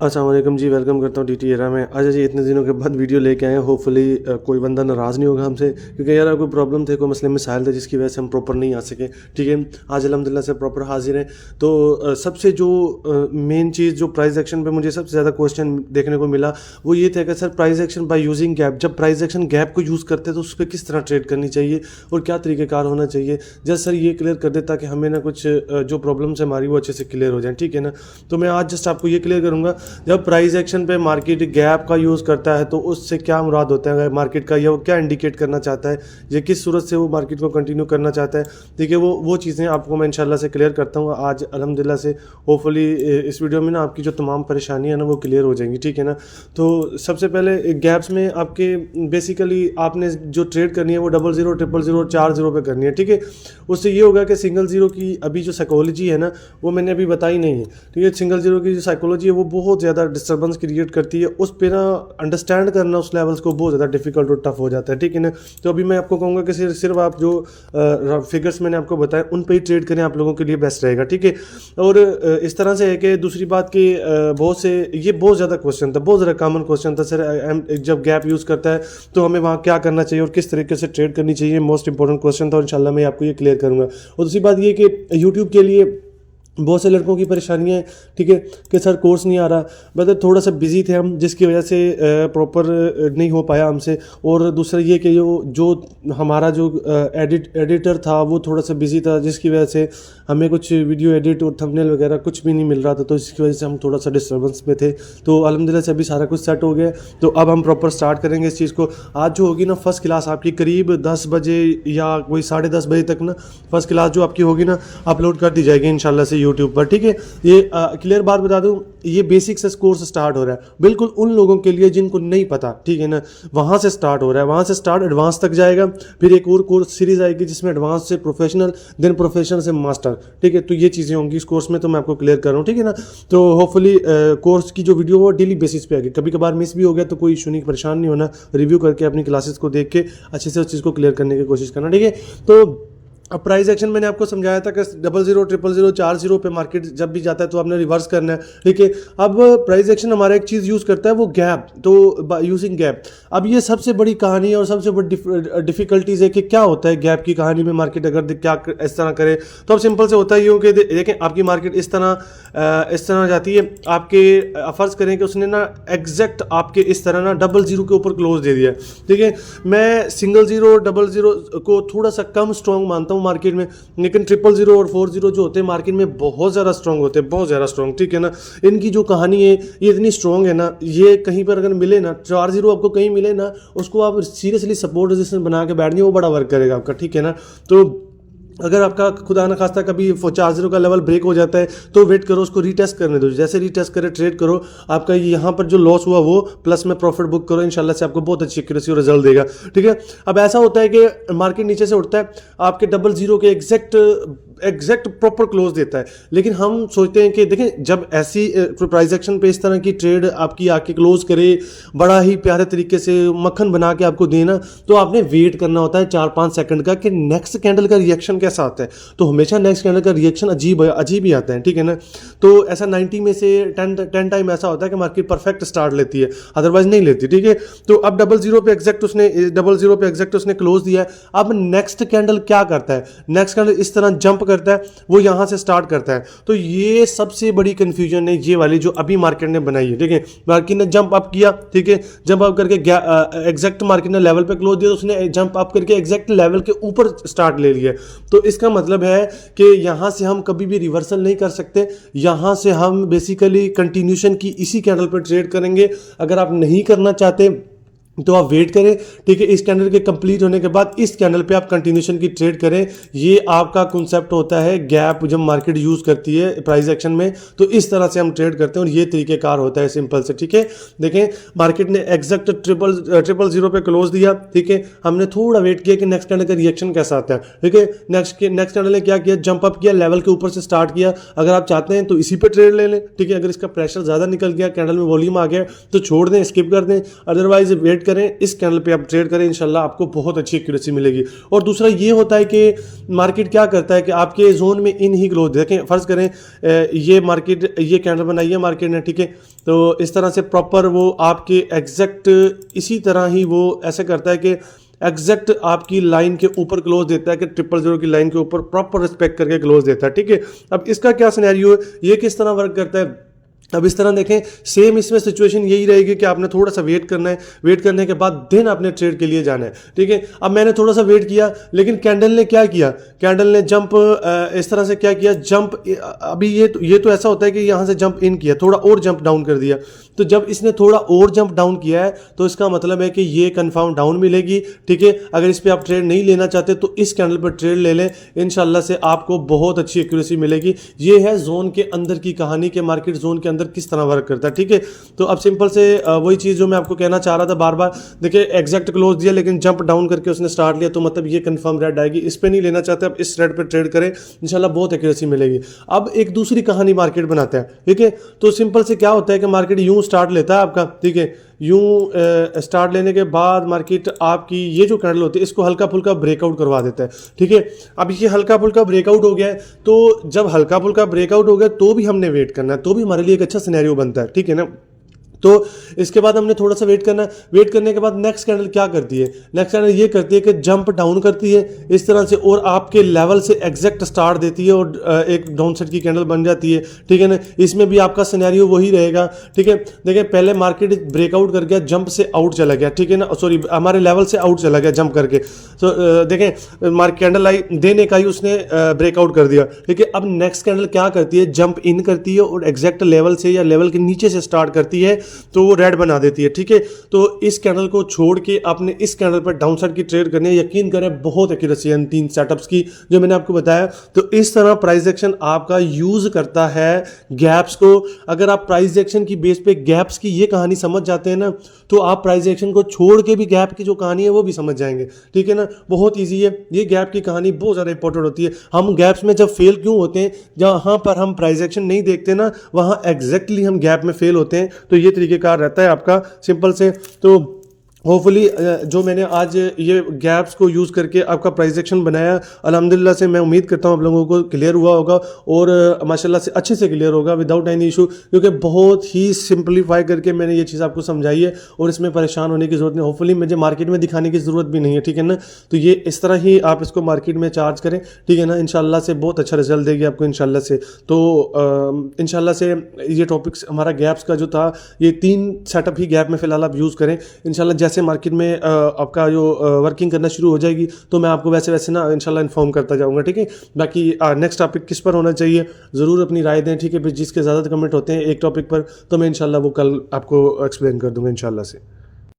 अस्सलाम वालेकुम जी, वेलकम करता हूँ टीटी एरा में। अच्छा जी, इतने दिनों के बाद वीडियो लेके आए हैं। होपफुली कोई बंदा नाराज़ नहीं होगा हमसे, क्योंकि यार कोई प्रॉब्लम थे, कोई मसले मसाइल थे जिसकी वजह से हम प्रॉपर नहीं आ सके। ठीक है, आज अल्हम्दुलिल्लाह से प्रॉपर हाजिर हैं। तो सबसे जो मेन चीज़ जो प्राइस एक्शन पे मुझे सबसे ज़्यादा क्वेश्चन देखने को मिला, वो ये था कि sir price action by using gap, जब प्राइस एक्शन गैप को यूज़ करते हैं तो उस पर किस तरह ट्रेड करनी चाहिए और क्या तरीक़ेकार होना चाहिए। जस्ट सर ये क्लियर कर दे ताकि हमें ना कुछ जो प्रॉब्लम्स है हमारी वो अच्छे से क्लियर हो जाए। ठीक है ना, तो मैं आज जस्ट आपको ये क्लियर करूँगा, जब प्राइस एक्शन पे मार्केट गैप का यूज़ करता है तो उससे क्या मुराद होता है मार्केट का, या वो क्या इंडिकेट करना चाहता है, ये किस सूरत से वो मार्केट को कंटिन्यू करना चाहता है। देखिए वो चीज़ें आपको मैं इंशाल्लाह से क्लियर करता हूँ आज अल्हम्दुलिल्लाह से। होपफुली इस वीडियो में ना आपकी जो तमाम परेशानियाँ ना वो क्लियर हो जाएंगी। ठीक है ना, तो सबसे पहले गैप्स में आपके बेसिकली आपने जो ट्रेड करनी है वो 00, 000 और 40 पे करनी है। ठीक है, उससे ये होगा कि सिंगल ज़ीरो की अभी जो साइकोलॉजी है ना वो मैंने अभी बताई नहीं है। ठीक है, सिंगल ज़ीरो की जो साइकोलॉजी है वो बहुत ज़्यादा डिस्टर्बेंस क्रिएट करती है, उस पे ना अंडरस्टैंड करना उस लेवल्स को बहुत ज़्यादा डिफिकल्ट और टफ हो जाता है। ठीक है ना, तो अभी मैं आपको कहूँगा कि सिर्फ आप जो फिगर्स मैंने आपको बताए उन पे ही ट्रेड करें, आप लोगों के लिए बेस्ट रहेगा। ठीक है, और इस तरह से है कि दूसरी बात कि बहुत से ये बहुत ज़्यादा क्वेश्चन था, बहुत ज़्यादा कॉमन क्वेश्चन था सर जब गैप यूज़ करता है तो हमें वहाँ क्या करना चाहिए और किस तरीके से ट्रेड करनी चाहिए। मोस्ट इंपॉर्टेंट क्वेश्चन था और इंशाल्लाह मैं आपको ये क्लियर करूँगा। और दूसरी बात ये कि यूट्यूब के लिए बहुत से लड़कों की परेशानियाँ हैं। ठीक है, कि सर कोर्स नहीं आ रहा, मतलब थोड़ा सा बिजी थे हम जिसकी वजह से प्रॉपर नहीं हो पाया हमसे। और दूसरा ये कि जो हमारा जो एडिटर था वो थोड़ा सा बिजी था जिसकी वजह से हमें कुछ वीडियो एडिट और थंबनेल वगैरह कुछ भी नहीं मिल रहा था, तो इसकी वजह से हम थोड़ा सा डिस्टर्बेंस में थे। तो अल्हम्दुलिल्लाह से अभी सारा कुछ सेट हो गया, तो अब हम प्रॉपर स्टार्ट करेंगे इस चीज़ को। आज जो होगी ना फर्स्ट क्लास आपकी करीब 10 बजे या कोई 10:30 बजे तक ना फर्स्ट क्लास जो आपकी होगी ना अपलोड कर दी जाएगी इंशाल्लाह से यूट्यूब पर। ठीक है, ये क्लियर बात बता दूं, ये बेसिक से कोर्स स्टार्ट हो रहा है बिल्कुल उन लोगों के लिए जिनको नहीं पता। ठीक है ना, वहाँ से स्टार्ट हो रहा है, वहाँ से स्टार्ट एडवांस तक जाएगा, फिर एक और कोर्स सीरीज आएगी जिसमें एडवांस से प्रोफेशनल, देन प्रोफेशनल से मास्टर। ठीक है, तो ये चीज़ें होंगी इस कोर्स में, तो मैं आपको क्लियर कर रहा हूँ। ठीक है ना, तो होपफुली कोर्स की जो वीडियो वो डेली बेसिस पे आएगी, कभी कभार मिस भी हो गया तो कोई इशू नहीं, परेशान नहीं होना, रिव्यू करके अपनी क्लासेस को देख के अच्छे से उस चीज़ को क्लियर करने की कोशिश करना। ठीक है, तो अब प्राइस एक्शन मैंने आपको समझाया था कि 00, 000, 40 पे मार्केट जब भी जाता है तो आपने रिवर्स करना है। ठीक है, अब प्राइस एक्शन हमारा एक चीज़ यूज़ करता है वो गैप, तो यूजिंग गैप। अब ये सबसे बड़ी कहानी है और सबसे बड़ी डिफिकल्टीज़ है कि क्या होता है गैप की कहानी में। मार्केट अगर क्या इस तरह करे तो अब सिंपल से होता है ये कि देखें आपकी मार्केट इस तरह जाती है, आपके फ़र्ज़ करें कि उसने ना एग्जैक्ट आपके इस तरह ना 00 के ऊपर क्लोज दे दिया। ठीक है, मैं सिंगल ज़ीरो 00 को थोड़ा सा कम स्ट्रॉन्ग मानता हूँ मार्केट में, लेकिन 000 और 40 जो होते हैं मार्केट में बहुत ज़्यादा स्ट्रॉन्ग होते हैं, बहुत ज़्यादा स्ट्रॉन्ग। ठीक है ना, इनकी जो कहानी है ये इतनी स्ट्रॉन्ग है ना, ये कहीं पर अगर मिले ना 40 आपको कहीं मिले ना, उसको आप सीरियसली सपोर्ट रेजिस्टेंस बना के बैठ जाइए, वो बड़ा वर्क करेगा आपका। ठीक है ना, तो अगर आपका खुदा न खास्ता कभी 40 का लेवल ब्रेक हो जाता है तो वेट करो, उसको रीटेस्ट करने दो, जैसे रीटेस्ट करे ट्रेड करो, आपका यहाँ पर जो लॉस हुआ वो प्लस में प्रॉफिट बुक करो, इंशाल्लाह से आपको बहुत अच्छी एक्यूरेसी और रिजल्ट देगा। ठीक है, अब ऐसा होता है कि मार्केट नीचे से उठता है, आपके 00 के एग्जैक्ट प्रॉपर क्लोज देता है, लेकिन हम सोचते हैं कि देखें जब ऐसी प्राइस एक्शन पे इस तरह की ट्रेड आपकी आके क्लोज करे, बड़ा ही प्यारे तरीके से मक्खन बना के आपको देना, तो आपने वेट करना होता है 4-5 सेकंड का कि नेक्स्ट कैंडल का रिएक्शन कैसा आता है। तो हमेशा नेक्स्ट कैंडल का रिएक्शन अजीब ही आता है। ठीक है ना, तो ऐसा 90 में से 10 टाइम ऐसा होता है कि मार्केट परफेक्ट स्टार्ट लेती है, अदरवाइज नहीं लेती। ठीक है, तो अब 00 पे एग्जैक्ट उसने क्लोज दिया है। अब नेक्स्ट कैंडल क्या करता है, नेक्स्ट कैंडल इस तरह जंप करता है, वो यहां से स्टार्ट करता है। तो ये सबसे बड़ी कंफ्यूजन है ये वाली जो अभी मार्केट ने बनाई है। ठीक है, मार्केट ने जंप अप किया, ठीक है, जंप अप करके एग्जैक्ट मार्केट ने लेवल पे क्लोज दिया, तो उसने जंप अप करके एग्जैक्ट लेवल के ऊपर स्टार्ट ले लिया। तो इसका मतलब है कि यहां से हम कभी भी रिवर्सल नहीं कर सकते, यहां से हम बेसिकली कंटिन्यूशन की इसी कैंडल पर ट्रेड करेंगे। अगर आप नहीं करना चाहते तो आप वेट करें। ठीक है, इस कैंडल के कंप्लीट होने के बाद इस कैंडल पे आप कंटिन्यूशन की ट्रेड करें। ये आपका कॉन्सेप्ट होता है गैप जब मार्केट यूज करती है प्राइस एक्शन में, तो इस तरह से हम ट्रेड करते हैं और ये तरीकेकार होता है सिंपल से। ठीक है, देखें मार्केट ने एग्जैक्ट 000 पे क्लोज दिया। ठीक है, हमने थोड़ा वेट किया कि नेक्स्ट कैंडल का रिएक्शन कैसा आता है। ठीक है, नेक्स्ट कैंडल ने क्या किया, जंप अप किया, लेवल के ऊपर से स्टार्ट किया। अगर आप चाहते हैं तो इसी पे ट्रेड ले लें। ठीक है, अगर इसका प्रेशर ज्यादा निकल गया, कैंडल में वॉल्यूम आ गया, तो छोड़ दें, स्किप कर दें, अदरवाइज वेट वेट करें, इस कैंडल पे आप ट्रेड करें, इंशाल्लाह आपको बहुत अच्छी एक्यूरेसी मिलेगी। और दूसरा ये होता है कि मार्केट क्या करता है कि आपके जोन में इन ही क्लोज देखें, फ़र्ज़ करें ये मार्केट ये कैंडल बनाई है मार्केट ने, ठीक है, तो इस तरह से प्रॉपर वो आपके एग्जैक्ट इसी तरह ही वो ऐसे करता है कि एग्जैक्ट आपकी लाइन के ऊपर क्लोज देता है कि 000 की लाइन के ऊपर प्रॉपर रिस्पेक्ट करके क्लोज देता है, ठीक है। अब इसका क्या सिनेरियो है, ये किस तरह वर्क करता है, अब इस तरह देखें, सेम इसमें सिचुएशन यही रहेगी कि आपने थोड़ा सा वेट करना है, वेट करने के बाद देन आपने ट्रेड के लिए जाना है, ठीक है। अब मैंने थोड़ा सा वेट किया, लेकिन कैंडल ने क्या किया, कैंडल ने जंप इस तरह से क्या किया, जंप अभी ये तो ऐसा होता है कि यहाँ से जंप इन किया, थोड़ा और जंप डाउन कर दिया। तो जब इसने थोड़ा और जंप डाउन किया है तो इसका मतलब है कि ये कंफर्म डाउन मिलेगी, ठीक है। अगर इस पर आप ट्रेड नहीं लेना चाहते तो इस कैंडल पर ट्रेड ले लें, इंशाल्लाह से आपको बहुत अच्छी एक्यूरेसी मिलेगी। ये है जोन के अंदर की कहानी कि मार्केट जोन के अंदर किस तरह वर्क करता है, ठीक है। तो अब सिंपल से वही चीज़ जो मैं आपको कहना चाह रहा था बार बार, देखिए एग्जैक्ट क्लोज दिया लेकिन जंप डाउन करके उसने स्टार्ट लिया, तो मतलब ये कंफर्म रेड आएगी। इस पर नहीं लेना चाहते आप इस रेड पर ट्रेड करें, इंशाल्लाह बहुत एक्यूरेसी मिलेगी। अब एक दूसरी कहानी मार्केट बनाता है, ठीक है। तो सिंपल से क्या होता है कि मार्केट यूं स्टार्ट लेता है आपका, ठीक है, यूं स्टार्ट लेने के बाद मार्केट आपकी ये जो कैंडल होती है इसको हल्का फुल्का ब्रेकआउट करवा देता है, ठीक है। अब ये हल्का फुल्का ब्रेकआउट हो गया है, तो जब हल्का फुल्का ब्रेकआउट हो गया तो भी हमने वेट करना है, तो भी हमारे लिए एक अच्छा सिनेरियो बनता है, ठीक है ना। तो इसके बाद हमने थोड़ा सा वेट करना है, वेट करने के बाद नेक्स्ट कैंडल क्या करती है, नेक्स्ट कैंडल ये करती है कि जंप डाउन करती है इस तरह से और आपके लेवल से एग्जैक्ट स्टार्ट देती है और एक डाउन साइड की कैंडल बन जाती है, ठीक है ना। इसमें भी आपका सिनेरियो वही रहेगा, ठीक है। देखिए पहले मार्केट ब्रेकआउट कर गया, जंप से आउट चला गया, ठीक है ना, सॉरी हमारे लेवल से आउट चला गया जंप करके। तो देखें मार्केट कैंडल आई देने का ही उसने ब्रेकआउट कर दिया, ठीक है। अब नेक्स्ट कैंडल क्या करती है, जंप इन करती है और एग्जैक्ट लेवल से या लेवल के नीचे से स्टार्ट करती है तो वो रेड बना देती है, ठीक है। तो इस कैंडल को छोड़ के आपने इस कैंडल पर डाउन साइड की ट्रेड करनी है, यकीन करें बहुत एक्यूरेसी है इन 3 सेटअप्स की जो मैंने आपको बताया। तो इस तरह प्राइस एक्शन आपका यूज करता है गैप्स को। अगर आप प्राइस एक्शन की बेस पे गैप्स की ये कहानी समझ जाते हैं ना, तो आप प्राइस एक्शन को छोड़ के भी गैप की जो कहानी है वो भी समझ जाएंगे, ठीक है ना। बहुत ईजी है, ये गैप की कहानी बहुत ज़्यादा इंपॉर्टेंट होती है। हम गैप्स में जब फेल क्यों होते हैं, जहाँ पर हम प्राइस एक्शन नहीं देखते ना, वहाँ एग्जैक्टली हम गैप में फेल होते हैं। तो ये तरीकेकार रहता है आपका सिंपल से। तो होपफुली जो मैंने आज ये गैप्स को यूज़ करके आपका प्राइस एक्शन बनाया, अल्हम्दुलिल्लाह से मैं उम्मीद करता हूँ आप लोगों को क्लियर हुआ होगा और माशाल्लाह से अच्छे से क्लियर होगा विदाउट एनी इशू, क्योंकि बहुत ही सिंपलीफाई करके मैंने ये चीज़ आपको समझाई है और इसमें परेशान होने की ज़रूरत नहीं। होपफुली मुझे मार्केट में दिखाने की ज़रूरत भी नहीं है, ठीक है ना। तो ये इस तरह ही आप इसको मार्केट में चार्ज करें, ठीक है ना, इंशाल्लाह से बहुत अच्छा रिजल्ट देगी आपको इंशाल्लाह से। तो इंशाल्लाह से ये टॉपिक्स हमारा गैप्स का जो था, ये 3 सेटअप ही गैप में फ़िलहाल आप यूज़ करें। इंशाल्लाह जैसे मार्केट में आपका जो वर्किंग करना शुरू हो जाएगी तो मैं आपको वैसे वैसे ना इंशाल्लाह इन्फॉर्म करता जाऊंगा, ठीक है। बाकी नेक्स्ट टॉपिक किस पर होना चाहिए ज़रूर अपनी राय दें, ठीक है। जिसके ज़्यादा कमेंट होते हैं एक टॉपिक पर तो मैं इंशाल्लाह वो कल आपको एक्सप्लेन कर दूंगा इंशाल्लाह से।